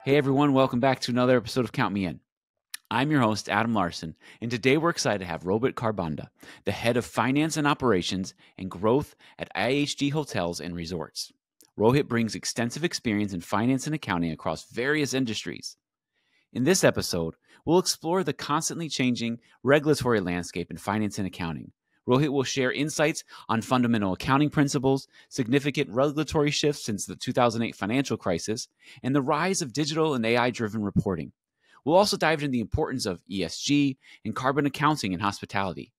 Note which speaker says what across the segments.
Speaker 1: Hey everyone, welcome back to another episode of Count Me In. I'm your host, Adam Larson, and today we're excited to have Rohit Kharbanda, the head of finance and operations and growth at IHG Hotels and Resorts. Rohit brings extensive experience in finance and accounting across various industries. In this episode, we'll explore the constantly changing regulatory landscape in finance and accounting. Rohit will share insights on fundamental accounting principles, significant regulatory shifts since the 2008 financial crisis, and the rise of digital and AI-driven reporting. We'll also dive into the importance of ESG and carbon accounting in hospitality,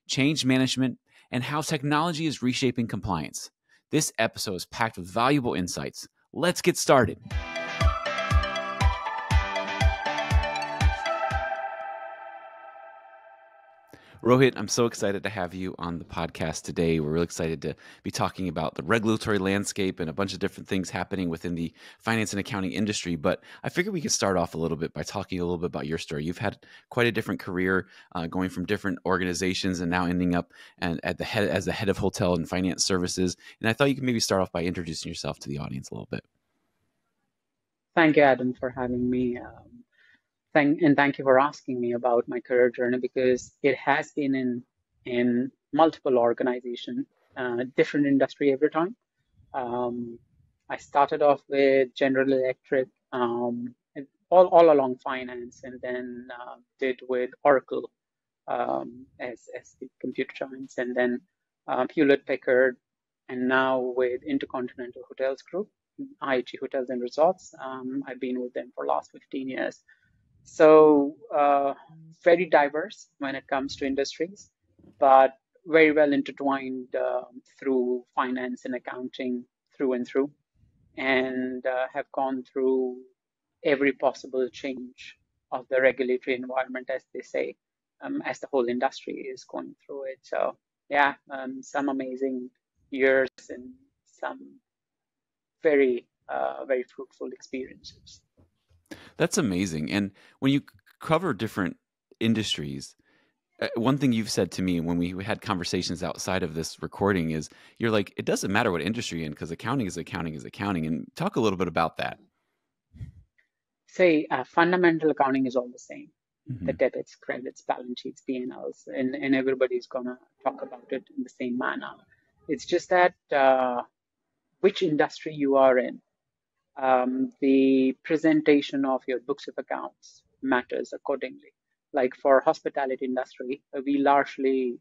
Speaker 1: change management, and how technology is reshaping compliance. This episode is packed with valuable insights. Let's get started. Rohit, I'm so excited to have you on the podcast today. We're really excited to be talking about the regulatory landscape and a bunch of different things happening within the finance and accounting industry. But I figured we could start off a little bit by talking a little bit about your story. You've had quite a different career, going from different organizations and now ending up as the head of hotel and finance services. And I thought you could maybe start off by introducing yourself to the audience a little bit.
Speaker 2: Thank you, Adam, for having me. Thank you for asking me about my career journey because it has been in multiple organizations, different industry every time. Um, I started off with General Electric, and all along finance, and then did with Oracle as the computer giants, and then Hewlett Packard, and now with Intercontinental Hotels Group, IHG Hotels and Resorts. I've been with them for the last 15 years. So very diverse when it comes to industries, but very well intertwined through finance and accounting through and through, and have gone through every possible change of the regulatory environment, as they say, as the whole industry is going through it. So yeah, some amazing years and some very fruitful experiences.
Speaker 1: That's amazing. And when you cover different industries, one thing you've said to me when we had conversations outside of this recording is you're like, it doesn't matter what industry you're in because accounting is accounting is accounting. And talk a little bit about that.
Speaker 2: Say fundamental accounting is all the same. The
Speaker 1: Hmm.
Speaker 2: debits, credits, balance sheets, P&Ls, and everybody's gonna talk about it in the same manner. It's just that which industry you are in, the presentation of your books of accounts matters accordingly. Like for hospitality industry, we largely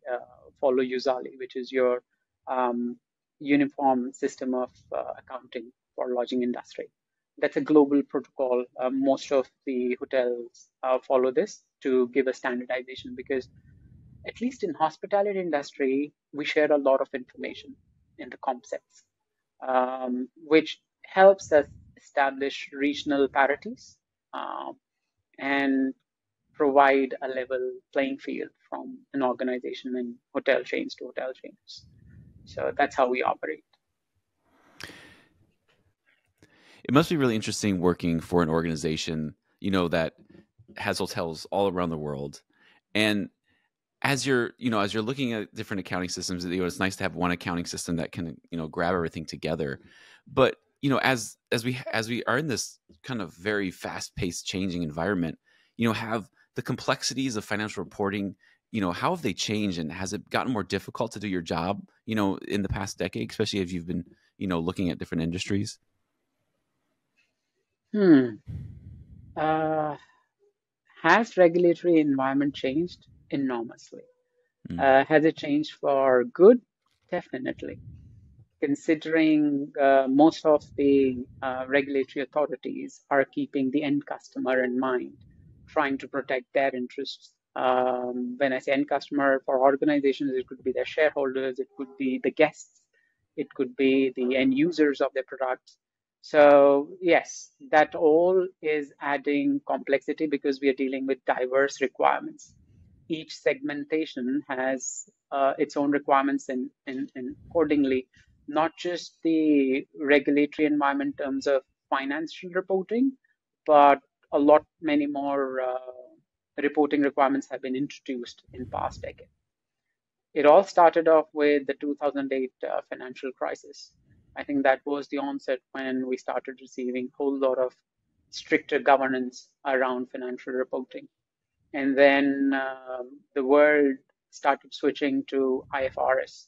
Speaker 2: follow USALI, which is your um, uniform system of accounting for lodging industry. That's a global protocol. Most of the hotels follow this to give a standardization because at least in hospitality industry, we share a lot of information in the concepts, which helps us establish regional parities um, and provide a level playing field from an organization and hotel chains to hotel chains. So that's how we operate.
Speaker 1: It must be really interesting working for an organization, that has hotels all around the world. And as you're looking at different accounting systems, it's nice to have one accounting system that can, grab everything together. But, as we are in this kind of very fast-paced changing environment, have the complexities of financial reporting, how have they changed and has it gotten more difficult to do your job, in the past decade, especially if you've been, looking at different industries?
Speaker 2: Hmm. Uh, has regulatory environment changed? Enormously.
Speaker 1: Mm.
Speaker 2: Has it changed for good? Definitely. Considering most of the regulatory authorities are keeping the end customer in mind, trying to protect their interests. When I say end customer, for organizations, it could be their shareholders, it could be the guests, it could be the end users of their products. So, yes, that all is adding complexity because we are dealing with diverse requirements. Each segmentation has its own requirements, and accordingly, not just the regulatory environment in terms of financial reporting, but a lot many more reporting requirements have been introduced in past decade. It all started off with the 2008 financial crisis. I think that was the onset when we started receiving a whole lot of stricter governance around financial reporting. And then the world started switching to IFRS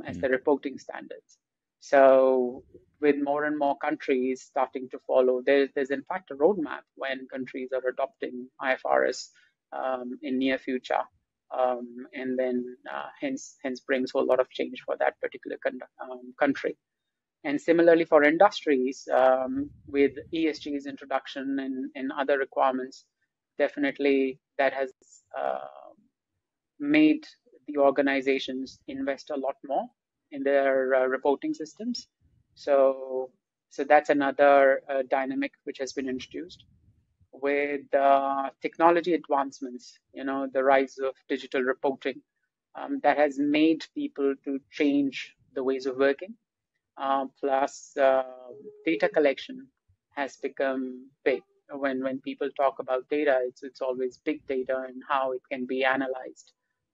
Speaker 2: as
Speaker 1: Mm,
Speaker 2: the reporting standards. So with more and more countries starting to follow, there's in fact a roadmap when countries are adopting IFRS in near future, and then hence brings a whole lot of change for that particular country. And similarly for industries, with ESG's introduction and other requirements, definitely that has uh, made the organizations invest a lot more in their reporting systems. So, so that's another dynamic which has been introduced with technology advancements. The rise of digital reporting that has made people to change the ways of working. Plus, data collection has become big. When people talk about data, it's always big data and how it can be analyzed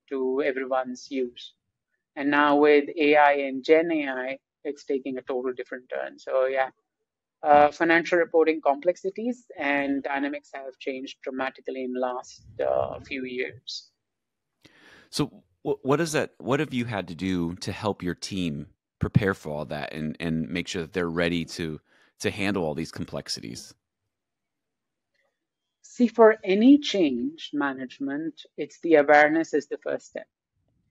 Speaker 2: to everyone's use. And now with AI and Gen AI, it's taking a total different turn. So yeah,
Speaker 1: mm.
Speaker 2: financial reporting complexities and dynamics have changed dramatically in the last few years.
Speaker 1: So what is that? What have you had to do to help your team prepare for all that and make sure that they're ready to handle all these complexities?
Speaker 2: See, for any change management, it's the awareness is the first step.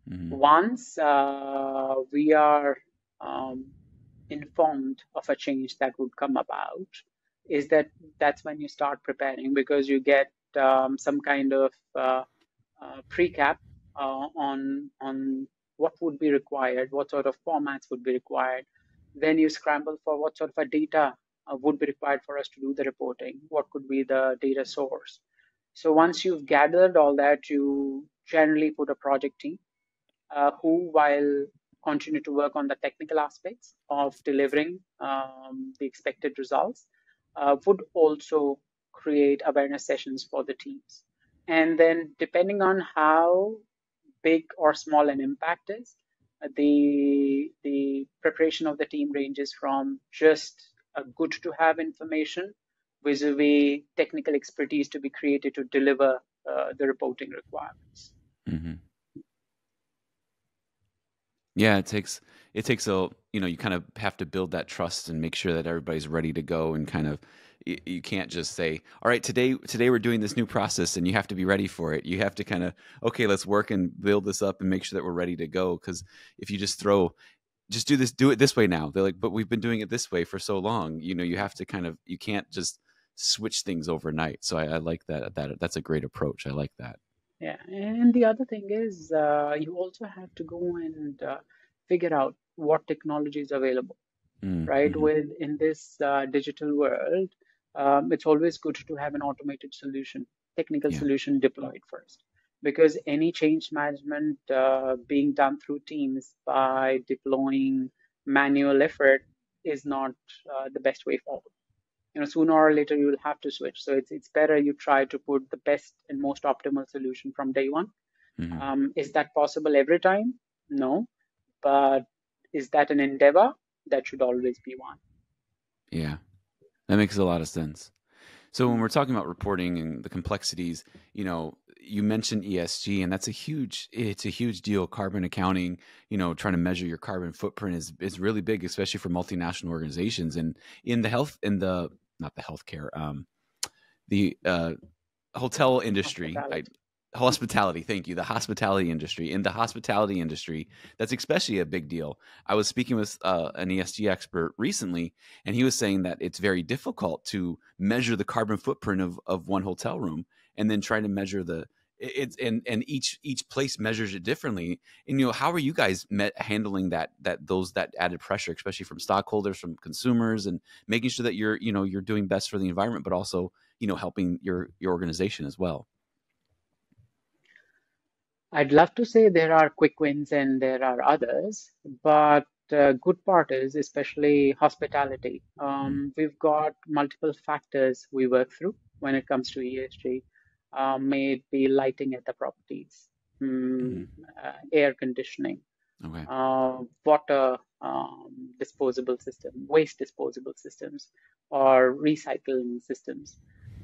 Speaker 1: Hmm.
Speaker 2: Once we are um, informed of a change that would come about, is that's when you start preparing because you get some kind of precap on what would be required, what sort of formats would be required. Then you scramble for what sort of a data would be required for us to do the reporting. What could be the data source? So once you've gathered all that, you generally put a project team who, while continue to work on the technical aspects of delivering the expected results, would also create awareness sessions for the teams. And then, depending on how big or small an impact is, the preparation of the team ranges from just a good to have information vis-a-vis technical expertise to be created to deliver the reporting requirements.
Speaker 1: Hmm. Yeah, it takes a you kind of have to build that trust and make sure that everybody's ready to go and kind of you can't just say, all right, today we're doing this new process and you have to be ready for it. You have to kind of, okay, let's work and build this up and make sure that we're ready to go. Because if you just do it this way now, they're like, but we've been doing it this way for so long. You have to kind of, you can't just switch things overnight. So I like that's a great approach. I like that.
Speaker 2: Yeah, and the other thing is you also have to go and figure out what technology is available, right?
Speaker 1: Mm-hmm.
Speaker 2: With in this digital world, it's always good to have an automated solution, technical
Speaker 1: Yeah.
Speaker 2: solution deployed first, because any change management being done through teams by deploying manual effort is not the best way forward. Sooner or later you will have to switch. So it's better you try to put the best and most optimal solution from day one.
Speaker 1: Mm-hmm.
Speaker 2: Is that possible every time? No, but is that an endeavor? That should always be one.
Speaker 1: Yeah. That makes a lot of sense. So when
Speaker 2: Mm.
Speaker 1: we're talking about reporting and the complexities, you mentioned ESG, and it's a huge deal. Carbon accounting, trying to measure your carbon footprint is really big, especially for multinational organizations. And in the health, in the not the healthcare, the hotel industry,
Speaker 2: Hospitality.
Speaker 1: hospitality. Thank you. The hospitality industry. In the hospitality industry, that's especially a big deal. I was speaking with an ESG expert recently, and he was saying that it's very difficult to measure the carbon footprint of one hotel room, and then trying to measure the it's and each place measures it differently. And how are you guys handling that added pressure, especially from stockholders, from consumers, and making sure that you're doing best for the environment, but also helping your organization as well.
Speaker 2: I'd love to say there are quick wins and there are others, but good part is especially hospitality. We've got multiple factors we work through when it comes to ESG. May it be lighting at the properties,
Speaker 1: Mm-hmm.
Speaker 2: air conditioning,
Speaker 1: Okay.
Speaker 2: water disposable system, waste disposable systems, or recycling systems.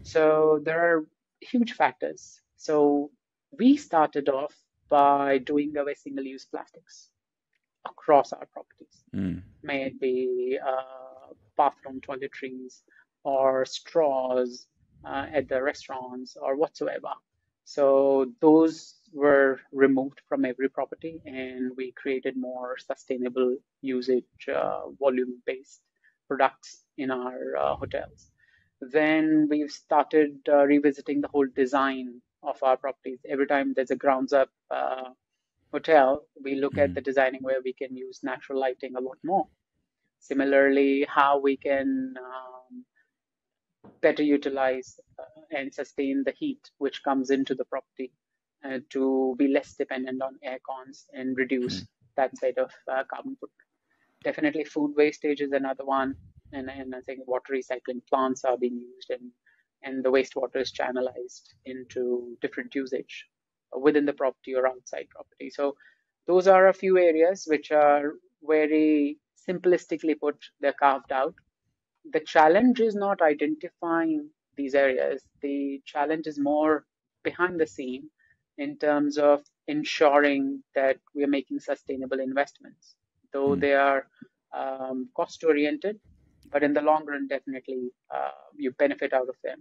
Speaker 2: So there are huge factors. So we started off by doing away single-use plastics across our properties.
Speaker 1: Mm.
Speaker 2: May it be bathroom toiletries or straws at the restaurants or whatsoever. So those were removed from every property, and we created more sustainable usage, volume-based products in our hotels. Then we've started revisiting the whole design of our properties. Every time there's a grounds up hotel, we look at the
Speaker 1: Mm.
Speaker 2: designing where we can use natural lighting a lot more. Similarly, how we can better utilize and sustain the heat which comes into the property to be less dependent on air cons and
Speaker 1: Mm.
Speaker 2: reduce that side of carbon footprint. Definitely food wastage is another one. And I think water recycling plants are being used, and the wastewater is channelized into different usage within the property or outside property. So those are a few areas which are very simplistically put, they're carved out. The challenge is not identifying these areas. The challenge is more behind the scene in terms of ensuring that we are making sustainable investments, though
Speaker 1: Mm.
Speaker 2: they are cost oriented, but in the long run, definitely you benefit out of them.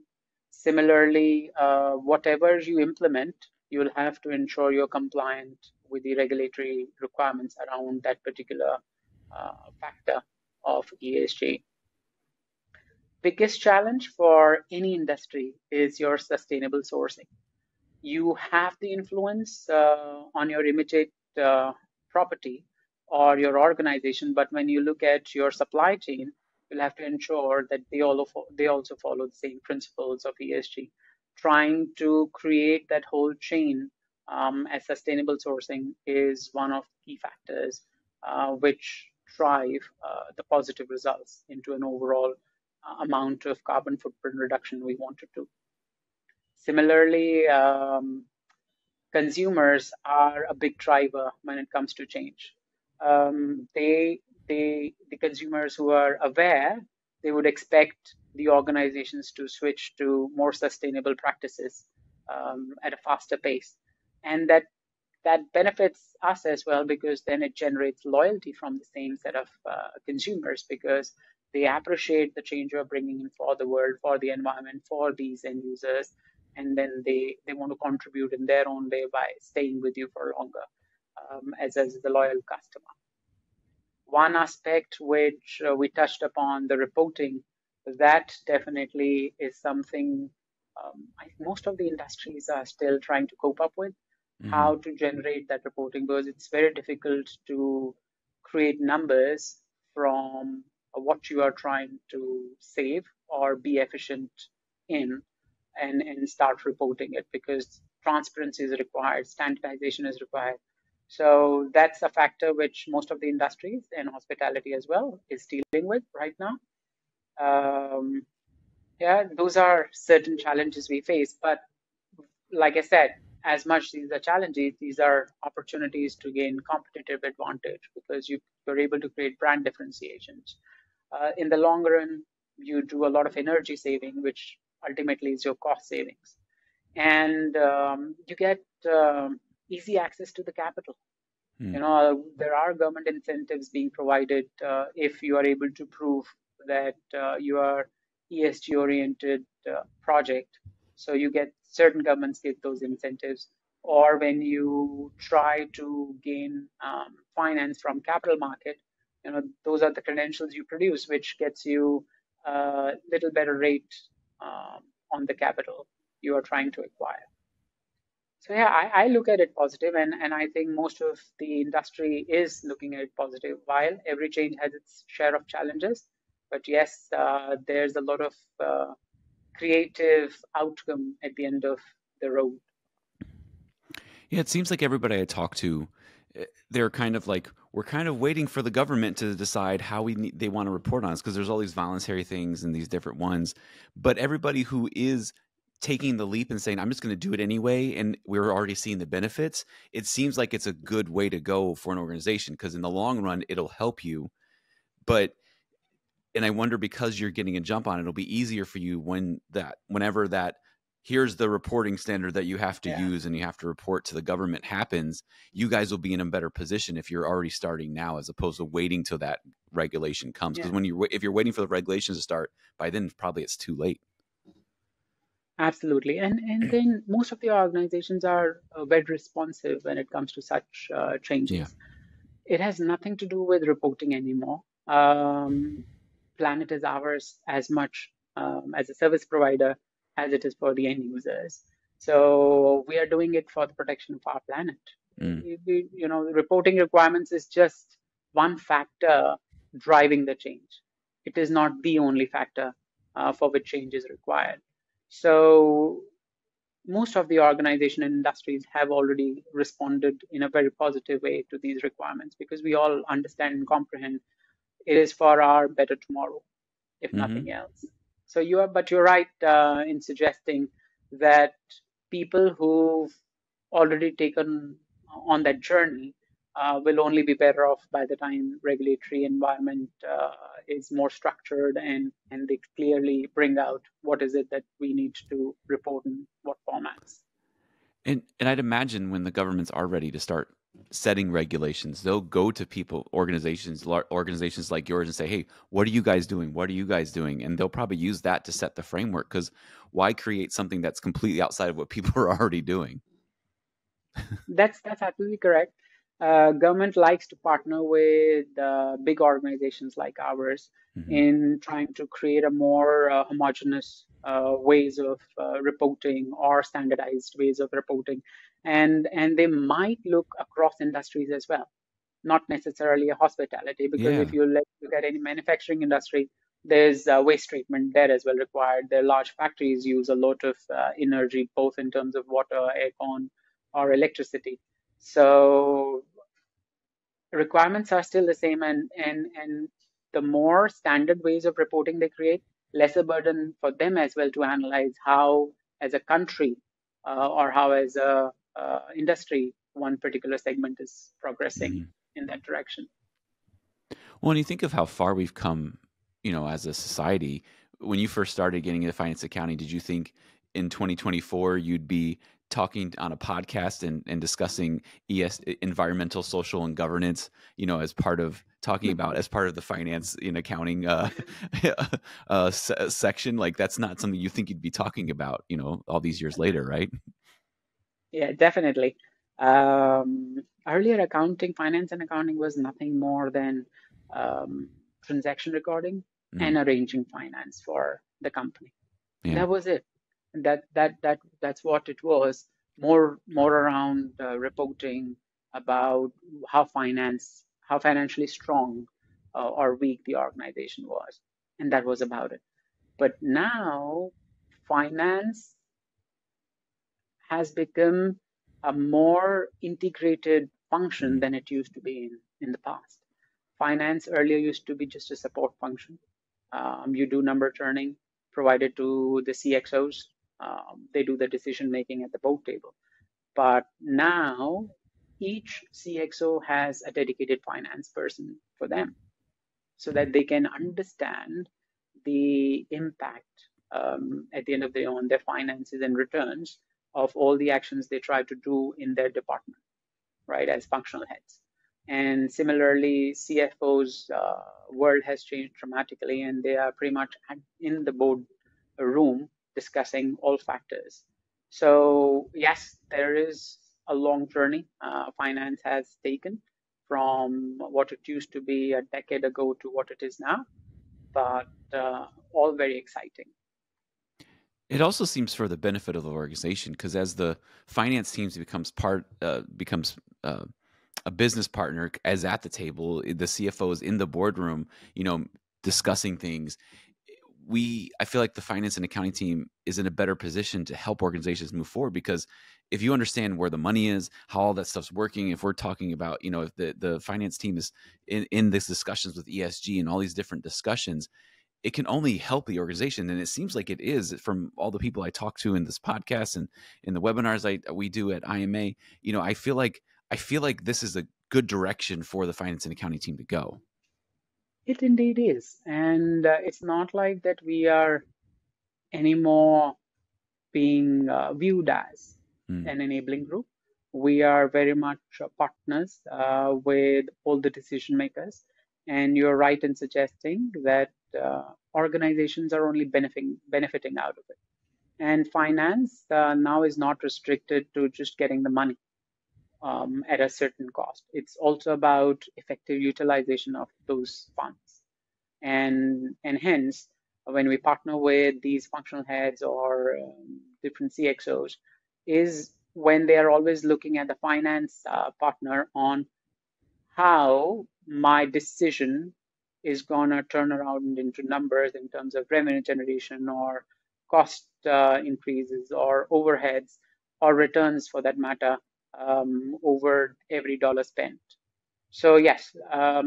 Speaker 2: Similarly, whatever you implement, you'll have to ensure you're compliant with the regulatory requirements around that particular factor of ESG. Biggest challenge for any industry is your sustainable sourcing. You have the influence on your immediate property or your organization, but when you look at your supply chain, you'll have to ensure that they also follow the same principles of ESG. Trying to create that whole chain as sustainable sourcing is one of the key factors which drive the positive results into an overall amount of carbon footprint reduction we wanted to. Similarly, consumers are a big driver when it comes to change. The consumers who are aware, they would expect the organizations to switch to more sustainable practices at a faster pace, and that benefits us as well, because then it generates loyalty from the same set of consumers, because they appreciate the change you're bringing in for the world, for the environment, for these end users, and then they want to contribute in their own way by staying with you for longer as the loyal customer. One aspect which we touched upon, the reporting, that definitely is something I think most of the industries are still trying to cope up with,
Speaker 1: Mm-hmm.
Speaker 2: how to generate that reporting, because it's very difficult to create numbers from what you are trying to save or be efficient in, and start reporting it, because transparency is required, standardization is required. So that's a factor which most of the industries and hospitality as well is dealing with right now. Um, yeah, those are certain challenges we face. But like I said, as much these are challenges, these are opportunities to gain competitive advantage, because you're able to create brand differentiations. In the long run, you do a lot of energy saving, which ultimately is your cost savings. And you get easy access to the capital.
Speaker 1: Mm.
Speaker 2: There are government incentives being provided if you are able to prove that you are ESG oriented project. So you get, certain governments give those incentives. Or when you try to gain finance from capital market, those are the credentials you produce, which gets you a little better rate on the capital you are trying to acquire. So yeah, I look at it positive, and I think most of the industry is looking at it positive. While every change has its share of challenges, but yes, there's a lot of creative outcome at the end of the road.
Speaker 1: Yeah, it seems like everybody I talk to, they're kind of like, we're kind of waiting for the government to decide how they want to report on us, because there's all these voluntary things and these different ones. But everybody who is taking the leap and saying, I'm just going to do it anyway, and we're already seeing the benefits, it seems like it's a good way to go for an organization, because in the long run, it'll help you. but and I wonder, because you're getting a jump on it, it'll be easier for you whenever that here's the reporting standard that you have to
Speaker 2: Yeah.
Speaker 1: use and you have to report to the government happens. You guys will be in a better position if you're already starting now, as opposed to waiting till that regulation comes. Because
Speaker 2: Yeah.
Speaker 1: if you're waiting for the regulations to start, by then probably it's too late.
Speaker 2: Absolutely. And then most of the organizations are very responsive when it comes to such
Speaker 1: Yeah.
Speaker 2: changes. It has nothing to do with reporting anymore. Planet is ours as much as a service provider as it is for the end users. So we are doing it for the protection of our planet.
Speaker 1: Mm.
Speaker 2: Reporting requirements is just one factor driving the change. It is not the only factor for which change is required. So most of the organization and industries have already responded in a very positive way to these requirements, because we all understand and comprehend it is for our better tomorrow, if
Speaker 1: Mm-hmm.
Speaker 2: nothing else. So you're right in suggesting that people who've already taken on that journey will only be better off by the time regulatory environment is more structured, and they clearly bring out what is it that we need to report in what formats.
Speaker 1: And I'd imagine when the governments are ready to start setting regulations, they'll go to organizations like yours, and say, "Hey, what are you guys doing? What are you guys doing?" And they'll probably use that to set the framework. Because why create something that's completely outside of what people are already doing?
Speaker 2: That's absolutely correct. Government likes to partner with big organizations like ours
Speaker 1: Hmm.
Speaker 2: in trying to create a more homogeneous ways of reporting, or standardized ways of reporting, and they might look across industries as well, not necessarily a hospitality, because if
Speaker 1: Yeah.
Speaker 2: you look at any manufacturing industry, there's waste treatment there as well required. Their large factories use a lot of energy, both in terms of water, aircon, or electricity. So requirements are still the same, and the more standard ways of reporting they create, lesser burden for them as well to analyze how, as a country, or how, as a industry, one particular segment is progressing
Speaker 1: Hmm.
Speaker 2: in that direction.
Speaker 1: Well, when you think of how far we've come, as a society, when you first started getting into finance accounting, did you think in 2024 you'd be talking on a podcast and discussing environmental, social, and governance, as part of talking about as part of the finance in accounting section? Like, that's not something you think you'd be talking about, all these years later, right?
Speaker 2: Yeah, definitely. Earlier, finance and accounting was nothing more than um, transaction recording
Speaker 1: Mm,
Speaker 2: and arranging finance for the company.
Speaker 1: yeah.
Speaker 2: That was it. That's what it was. More around reporting about how financially strong or weak the organization was, and that was about it. But now, finance has become a more integrated function
Speaker 1: Mm,
Speaker 2: than it used to be in the past. Finance earlier used to be just a support function. You do number turning provided to the CXOs. They do the decision making at the board table. But now each CXO has a dedicated finance person for them, so
Speaker 1: mm.
Speaker 2: that they can understand the impact at the end of the day on their finances and returns of all the actions they try to do in their department, right, as functional heads. And similarly, CFO's world has changed dramatically, and they are pretty much in the board room discussing all factors. So yes, there is a long journey finance has taken from what it used to be a decade ago to what it is now, but all very exciting.
Speaker 1: It also seems for the benefit of the organization, because as the finance teams becomes a business partner, as at the table, the CFO is in the boardroom, discussing things. I feel like the finance and accounting team is in a better position to help organizations move forward, because if you understand where the money is, how all that stuff's working, if we're talking about, if the finance team is in these discussions with ESG and all these different discussions, it can only help the organization. And it seems like it is, from all the people I talk to in this podcast and in the webinars we do at IMA. I feel like this is a good direction for the finance and accounting team to go.
Speaker 2: It indeed is. And it's not like that we are anymore being viewed as
Speaker 1: Mm,
Speaker 2: an enabling group. We are very much partners with all the decision makers. And you're right in suggesting that organizations are only benefiting out of it. And finance now is not restricted to just getting the money at a certain cost. It's also about effective utilization of those funds. And hence, when we partner with these functional heads or different CXOs, is when they are always looking at the finance partner on how my decision is going to turn around into numbers in terms of revenue generation or cost increases or overheads or returns for that matter over every dollar spent. So yes,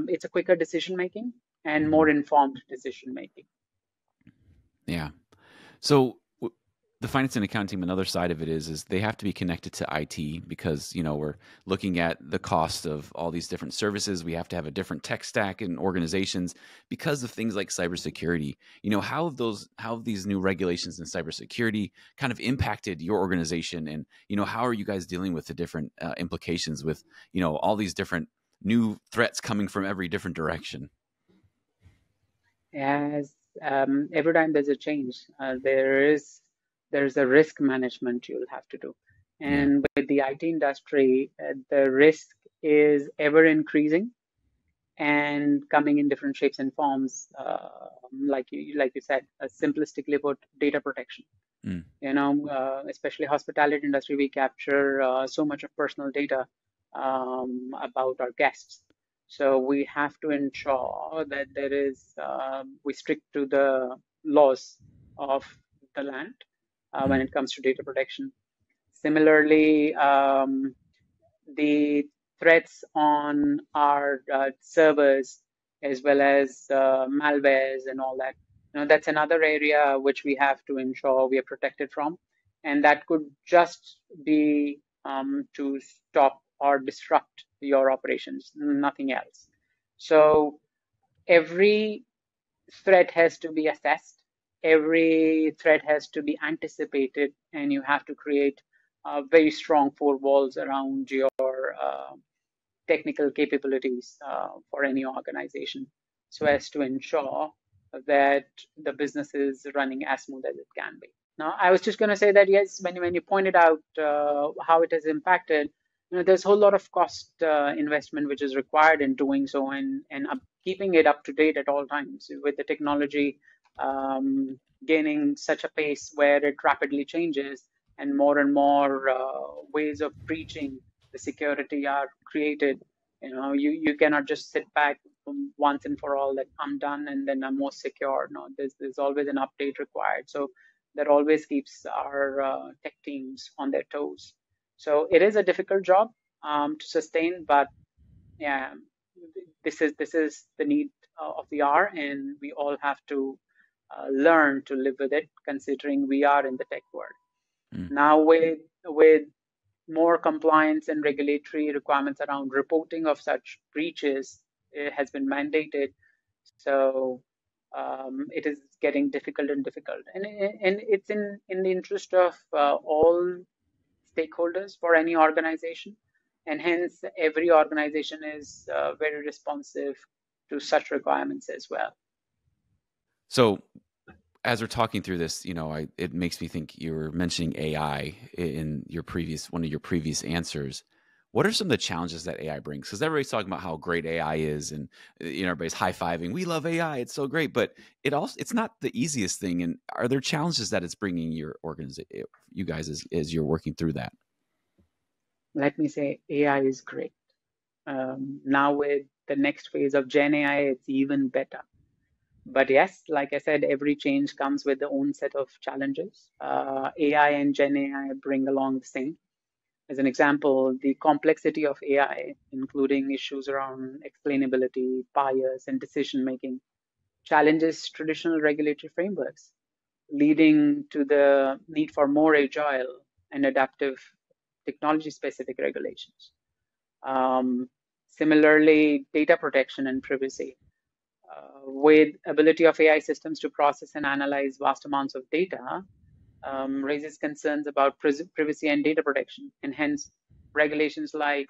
Speaker 2: it's a quicker decision making and
Speaker 1: hmm
Speaker 2: more informed decision making.
Speaker 1: Yeah. So the finance and accounting team, another side of it is they have to be connected to IT because we're looking at the cost of all these different services. We have to have a different tech stack in organizations because of things like cybersecurity. How have these new regulations in cybersecurity kind of impacted your organization, and how are you guys dealing with the different implications with all these different new threats coming from every different direction?
Speaker 2: As every time there's a change, there's a risk management you'll have to do.
Speaker 1: Yeah.
Speaker 2: And with the IT industry, the risk is ever increasing and coming in different shapes and forms. Like you said, simplistically put, data protection.
Speaker 1: Mm,
Speaker 2: Especially hospitality industry, we capture so much of personal data about our guests. So we have to ensure that we stick to the laws of the land when
Speaker 1: mm,
Speaker 2: it comes to data protection. Similarly, the threats on our servers as well as malwares and all that. That's another area which we have to ensure we are protected from, and that could just be to stop or disrupt your operations, nothing else. So every threat has to be assessed, every threat has to be anticipated, and you have to create very strong four walls around your technical capabilities for any organization so
Speaker 1: mm.
Speaker 2: as to ensure that the business is running as smooth as it can be. Now, I was just going to say that yes, when you pointed out how it has impacted, there's a whole lot of cost investment which is required in doing so and keeping it up to date at all times with the technology gaining such a pace where it rapidly changes and more ways of breaching the security are created. You cannot just sit back once and for all that I'm done and then I'm more secure. No, there's always an update required. So that always keeps our tech teams on their toes. So it is a difficult job to sustain, but yeah, this is the need of the hour, and we all have to learn to live with it, considering we are in the tech world
Speaker 1: Mm.
Speaker 2: now with more compliance and regulatory requirements around reporting of such breaches has been mandated. So it is getting difficult and difficult, and it's in the interest of all stakeholders for any organization, and hence every organization is very responsive to such requirements as well.
Speaker 1: So as we're talking through this, it makes me think you were mentioning AI in your previous one of your previous answers. What are some of the challenges that AI brings? Because everybody's talking about how great AI is, and everybody's high fiving. We love AI; it's so great, but it's not the easiest thing. And are there challenges that it's bringing your organization, you guys, as you're working through that?
Speaker 2: Let me say, AI is great. Now with the next phase of Gen AI, it's even better. But yes, like I said, every change comes with their own set of challenges. AI and Gen AI bring along the same. As an example, the complexity of AI, including issues around explainability, bias, and decision making, challenges traditional regulatory frameworks, leading to the need for more agile and adaptive technology specific regulations. Um, Similarly, data protection and privacy. with ability of AI systems to process and analyze vast amounts of data, raises concerns about privacy and data protection, and hence regulations like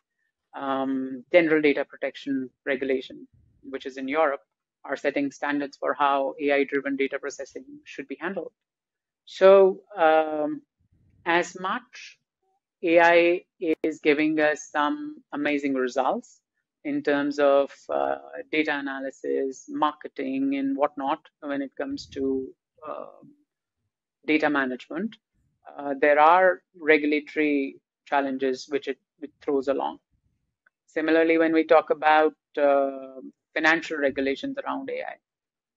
Speaker 2: General Data Protection Regulation, which is in Europe, are setting standards for how AI-driven data processing should be handled. So as much AI is giving us some amazing results in terms of data analysis, marketing, and whatnot when it comes to data management. There are regulatory challenges which it throws along. Similarly, when we talk about financial regulations around AI,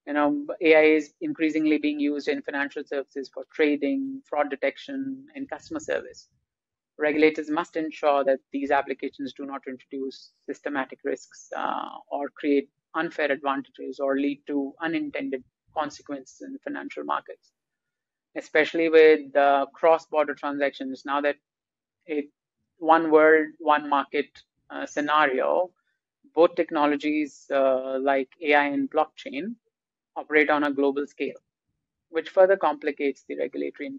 Speaker 2: AI is increasingly being used in financial services for trading, fraud detection, and customer service. Regulators must ensure that these applications do not introduce systematic risks or create unfair advantages or lead to unintended consequences in financial markets, especially with cross-border transactions. Now that one world, one market scenario, both technologies like AI and blockchain operate on a global scale, which further complicates the regulatory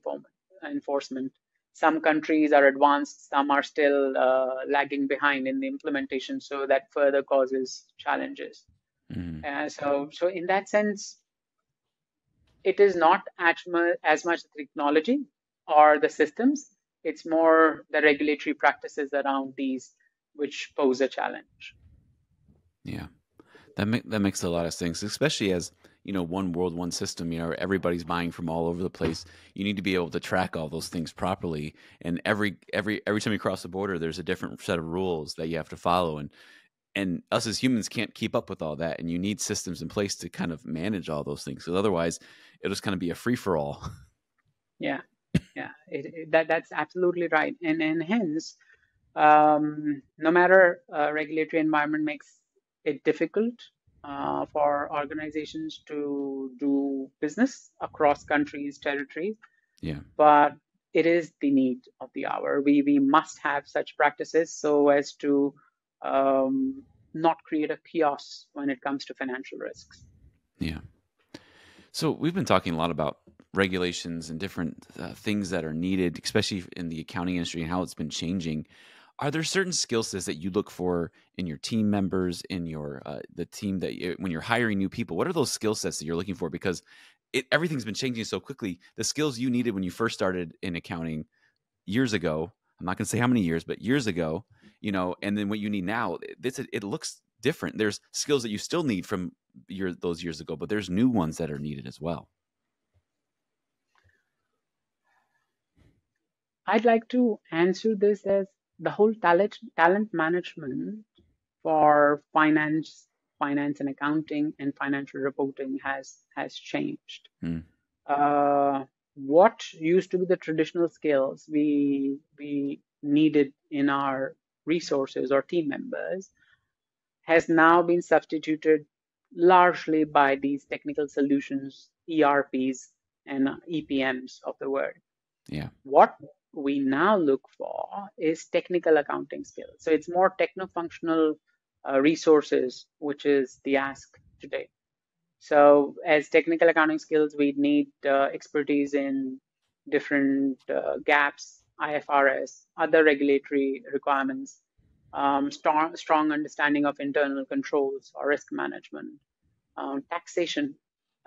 Speaker 2: enforcement. Some countries are advanced, some are still lagging behind in the implementation, so that further causes challenges. So in that sense, it is not as much the technology or the systems, it's more the regulatory practices around these which pose a challenge.
Speaker 1: Yeah, that makes a lot of sense, especially as one world, one system. Everybody's buying from all over the place. You need to be able to track all those things properly, and every time you cross the border, there's a different set of rules that you have to follow, and us as humans can't keep up with all that, and you need systems in place to kind of manage all those things, because otherwise it'll just kind of be a free-for-all.
Speaker 2: Yeah, that's absolutely right, and hence no matter regulatory environment makes it difficult for organizations to do business across countries, territories.
Speaker 1: Yeah.
Speaker 2: But it is the need of the hour. We must have such practices so as to not create a chaos when it comes to financial risks.
Speaker 1: Yeah. So we've been talking a lot about regulations and different things that are needed, especially in the accounting industry and how it's been changing. Are there certain skill sets that you look for in your team members, in your the team when you're hiring new people? What are those skill sets that you're looking for? Because everything's been changing so quickly. The skills you needed when you first started in accounting years ago, I'm not going to say how many years, but years ago, and then what you need now, it looks different. There's skills that you still need from those years ago, but there's new ones that are needed as well.
Speaker 2: I'd like to answer this as the whole talent management for finance and accounting and financial reporting has changed. What used to be the traditional skills we needed in our resources or team members has now been substituted largely by these technical solutions, ERPs and EPMs of the world.
Speaker 1: Yeah.
Speaker 2: What we now look for is technical accounting skills. So it's more techno-functional resources, which is the ask today. So as technical accounting skills, we need expertise in different gaps, IFRS, other regulatory requirements, strong understanding of internal controls or risk management, taxation.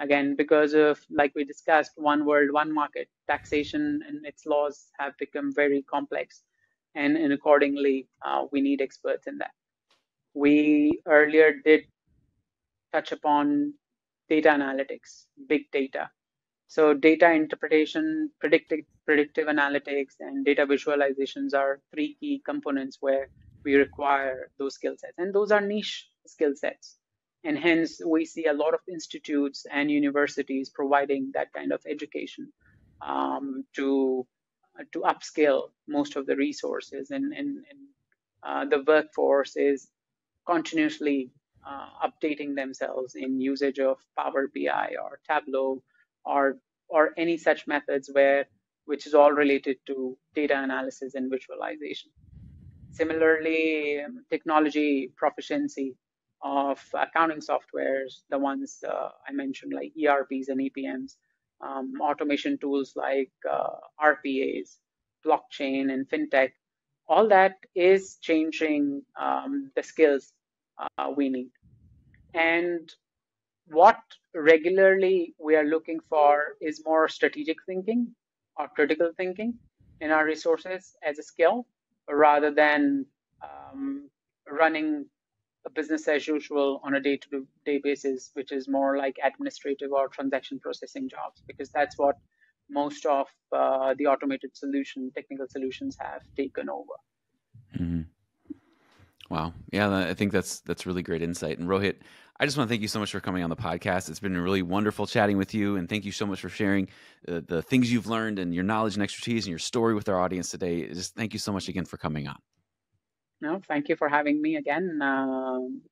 Speaker 2: Again, because of, like we discussed, one world, one market, taxation and its laws have become very complex. And accordingly, we need experts in that. We earlier did touch upon data analytics, big data. So data interpretation, predictive analytics, and data visualizations are three key components where we require those skill sets. And those are niche skill sets. And hence, we see a lot of institutes and universities providing that kind of education to upscale most of the resources. And the workforce is continuously updating themselves in usage of Power BI or Tableau or any such methods which is all related to data analysis and visualization. Similarly, technology proficiency of accounting softwares, the ones I mentioned, like ERPs and EPMs, automation tools like RPAs, blockchain, and fintech. All that is changing the skills we need. And what regularly we are looking for is more strategic thinking or critical thinking in our resources as a skill, rather than running a business as usual on a day-to-day basis, which is more like administrative or transaction processing jobs, because that's what most of the automated technical solutions have taken over.
Speaker 1: Mm-hmm. Wow. Yeah, I think that's really great insight. And Rohit, I just want to thank you so much for coming on the podcast. It's been really wonderful chatting with you, and thank you so much for sharing the things you've learned and your knowledge and expertise and your story with our audience today. Just thank you so much again for coming on.
Speaker 2: No, thank you for having me again,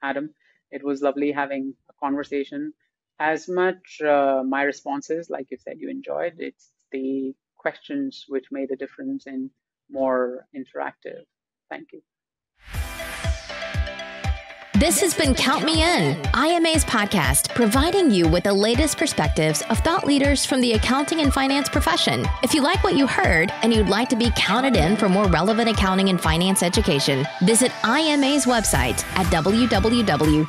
Speaker 2: Adam. It was lovely having a conversation. As much my responses, like you said, you enjoyed, it's the questions which made a difference in more interactive. Thank you.
Speaker 3: This has been Count Me In, IMA's podcast, providing you with the latest perspectives of thought leaders from the accounting and finance profession. If you like what you heard and you'd like to be counted in for more relevant accounting and finance education, visit IMA's website at www.imanet.org.